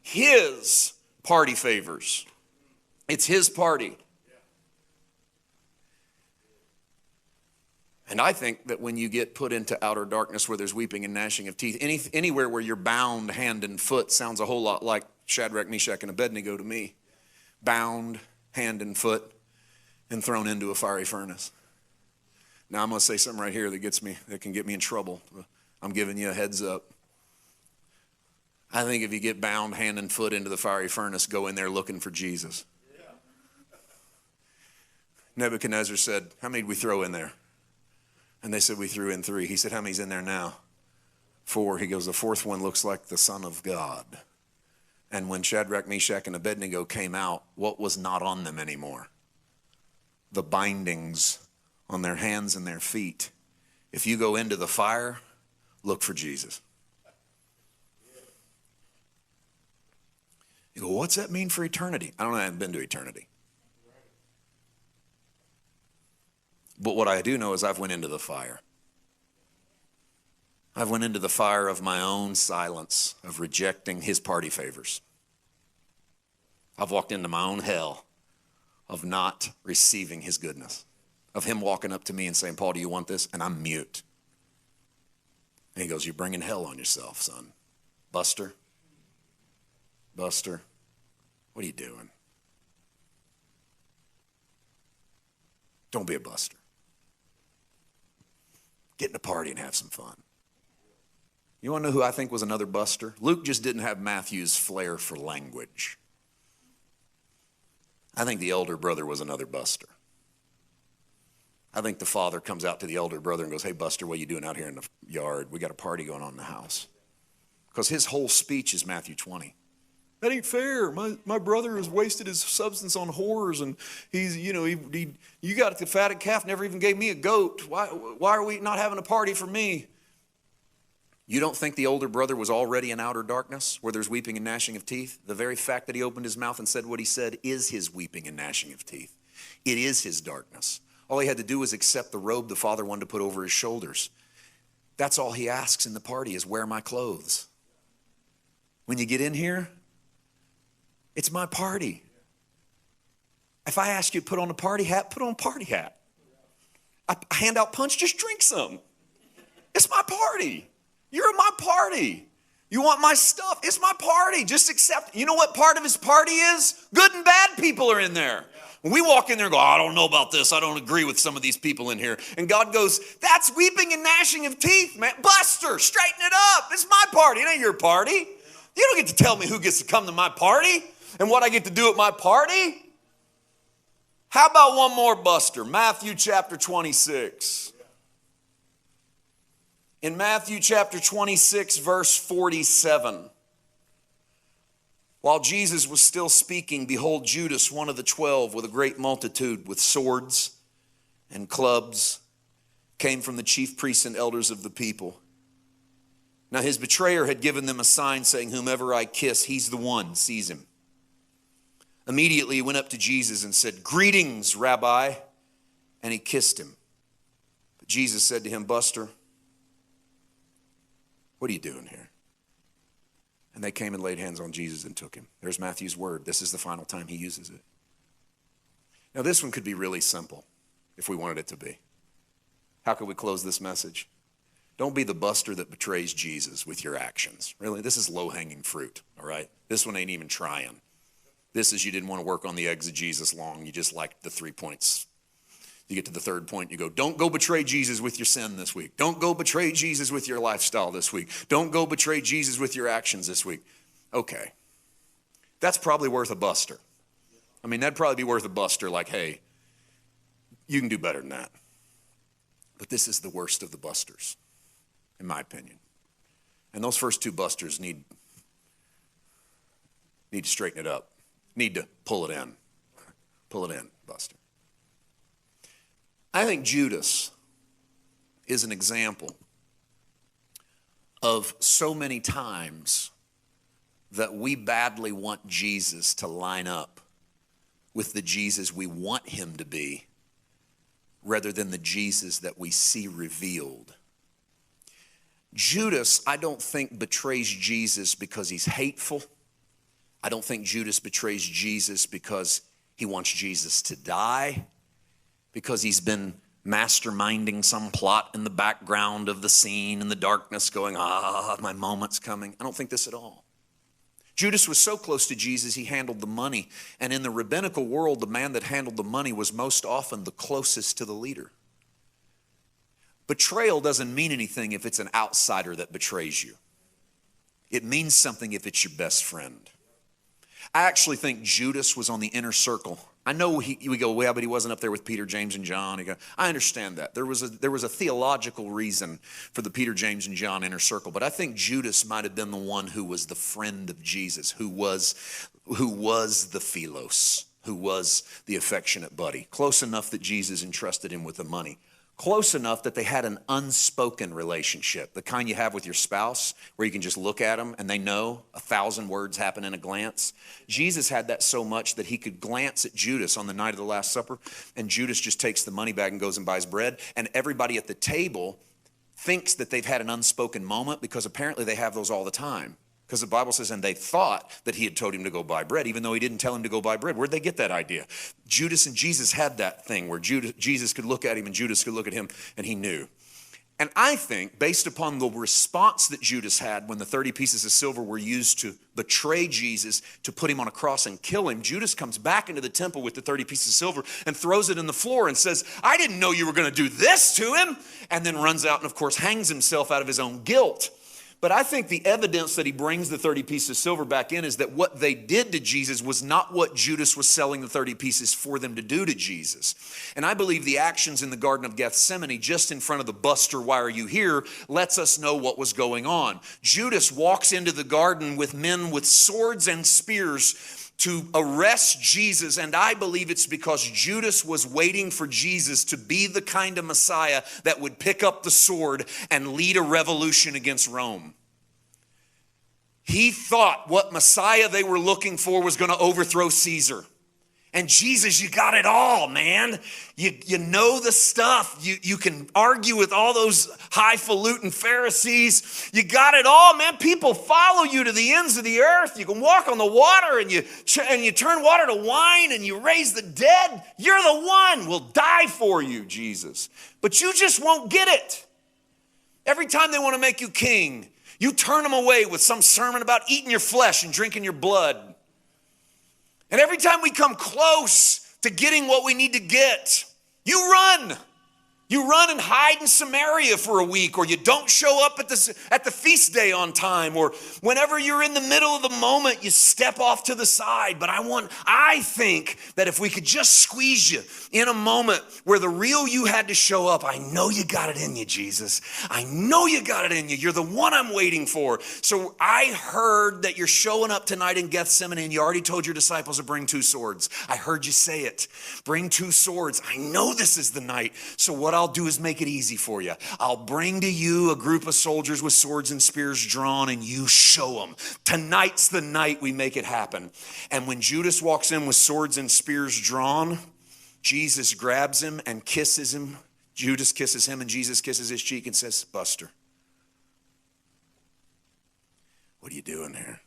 his party favors. It's his party. And I think that when you get put into outer darkness where there's weeping and gnashing of teeth, anywhere where you're bound hand and foot sounds a whole lot like Shadrach, Meshach, and Abednego to me. Bound hand and foot and thrown into a fiery furnace. Now I'm going to say something right here that can get me in trouble. I'm giving you a heads up. I think if you get bound hand and foot into the fiery furnace, go in there looking for Jesus. Nebuchadnezzar said, how many did we throw in there? And they said, we threw in 3. He said, how many's in there now? 4. He goes, the 4th one looks like the Son of God. And when Shadrach, Meshach, and Abednego came out, what was not on them anymore? The bindings on their hands and their feet. If you go into the fire, look for Jesus. You go, what's that mean for eternity? I don't know, I haven't been to eternity. But what I do know is I've went into the fire. I've went into the fire of my own silence, of rejecting his party favors. I've walked into my own hell of not receiving his goodness, of him walking up to me and saying, Paul, do you want this? And I'm mute. And he goes, you're bringing hell on yourself, son. Buster, what are you doing? Don't be a buster. Get in a party and have some fun. You want to know who I think was another buster? Luke just didn't have Matthew's flair for language. I think the elder brother was another buster. I think the father comes out to the elder brother and goes, hey, Buster, what are you doing out here in the yard? We got a party going on in the house. Because his whole speech is Matthew 20. That ain't fair. My brother has wasted his substance on whores, and you got the fatted calf, never even gave me a goat. Why are we not having a party for me? You don't think the older brother was already in outer darkness where there's weeping and gnashing of teeth? The very fact that he opened his mouth and said what he said is his weeping and gnashing of teeth. It is his darkness. All he had to do was accept the robe the father wanted to put over his shoulders. That's all he asks in the party is wear my clothes. When you get in here, it's my party. If I ask you to put on a party hat, put on a party hat. I hand out punch, just drink some. It's my party. You're at my party. You want my stuff? It's my party. Just accept it. You know what part of his party is? Good and bad people are in there. When we walk in there and go, I don't know about this. I don't agree with some of these people in here. And God goes, that's weeping and gnashing of teeth, man. Buster, straighten it up. It's my party. It ain't your party. You don't get to tell me who gets to come to my party and what I get to do at my party. How about one more buster? Matthew chapter 26. In Matthew chapter 26, verse 47, while Jesus was still speaking, behold, Judas, one of the 12, with a great multitude, with swords and clubs, came from the chief priests and elders of the people. Now his betrayer had given them a sign saying, whomever I kiss, he's the one, seize him. Immediately he went up to Jesus and said, greetings, Rabbi, and he kissed him. But Jesus said to him, Buster, what are you doing here? And they came and laid hands on Jesus and took him. There's Matthew's word. This is the final time he uses it. Now this one could be really simple if we wanted it to be. How could we close this message? Don't be the buster that betrays Jesus with your actions. Really, this is low-hanging fruit, all right? This one ain't even trying. This is you didn't want to work on the exegesis long. You just liked the 3 points. You get to the third point, you go, don't go betray Jesus with your sin this week. Don't go betray Jesus with your lifestyle this week. Don't go betray Jesus with your actions this week. Okay. That's probably worth a buster. I mean, that'd probably be worth a buster like, hey, you can do better than that. But this is the worst of the busters, in my opinion. And those first 2 busters need to straighten it up. Need to pull it in. Pull it in, buster. I think Judas is an example of so many times that we badly want Jesus to line up with the Jesus we want him to be rather than the Jesus that we see revealed. Judas, I don't think, betrays Jesus because he's hateful. I don't think Judas betrays Jesus because he wants Jesus to die, because he's been masterminding some plot in the background of the scene in the darkness going, my moment's coming. I don't think this at all. Judas was so close to Jesus, he handled the money. And in the rabbinical world, the man that handled the money was most often the closest to the leader. Betrayal doesn't mean anything if it's an outsider that betrays you. It means something if it's your best friend. I actually think Judas was on the inner circle. I know we go, well, but he wasn't up there with Peter, James, and John. I understand that. There was a theological reason for the Peter, James, and John inner circle, but I think Judas might have been the one who was the friend of Jesus, who was the philos, who was the affectionate buddy, close enough that Jesus entrusted him with the money. Close enough that they had an unspoken relationship, the kind you have with your spouse, where you can just look at them and they know 1,000 words happen in a glance. Jesus had that so much that he could glance at Judas on the night of the Last Supper, and Judas just takes the money bag and goes and buys bread, and everybody at the table thinks that they've had an unspoken moment because apparently they have those all the time. Because the Bible says, and they thought that he had told him to go buy bread, even though he didn't tell him to go buy bread. Where'd they get that idea? Judas and Jesus had that thing where Jesus could look at him and Judas could look at him, and he knew. And I think, based upon the response that Judas had when the 30 pieces of silver were used to betray Jesus, to put him on a cross and kill him, Judas comes back into the temple with the 30 pieces of silver and throws it in the floor and says, I didn't know you were going to do this to him, and then runs out and, of course, hangs himself out of his own guilt. But I think the evidence that he brings the 30 pieces of silver back in is that what they did to Jesus was not what Judas was selling the 30 pieces for them to do to Jesus. And I believe the actions in the Garden of Gethsemane, just in front of the Buster, why are you here, lets us know what was going on. Judas walks into the garden with men with swords and spears to arrest Jesus, and I believe it's because Judas was waiting for Jesus to be the kind of Messiah that would pick up the sword and lead a revolution against Rome. He thought what Messiah they were looking for was going to overthrow Caesar. And Jesus, you got it all, man. You know the stuff. You can argue with all those highfalutin Pharisees. You got it all, man. People follow you to the ends of the earth. You can walk on the water and you turn water to wine and you raise the dead. You're the one. We'll die for you, Jesus. But you just won't get it. Every time they want to make you king, you turn them away with some sermon about eating your flesh and drinking your blood. And every time we come close to getting what we need to get, you run. You run and hide in Samaria for a week, or you don't show up at the feast day on time, or whenever you're in the middle of the moment, you step off to the side. But I think that if we could just squeeze you in a moment where the real you had to show up, I know you got it in you, Jesus. I know you got it in you. You're the one I'm waiting for. So I heard that you're showing up tonight in Gethsemane, and you already told your disciples to bring 2 swords. I heard you say it. Bring 2 swords. I know this is the night. So what I'll do is make it easy for you. I'll bring to you a group of soldiers with swords and spears drawn, and you show them. Tonight's the night we make it happen. And when Judas walks in with swords and spears drawn, Jesus grabs him and kisses him. Judas kisses him and Jesus kisses his cheek and says, Buster, what are you doing here?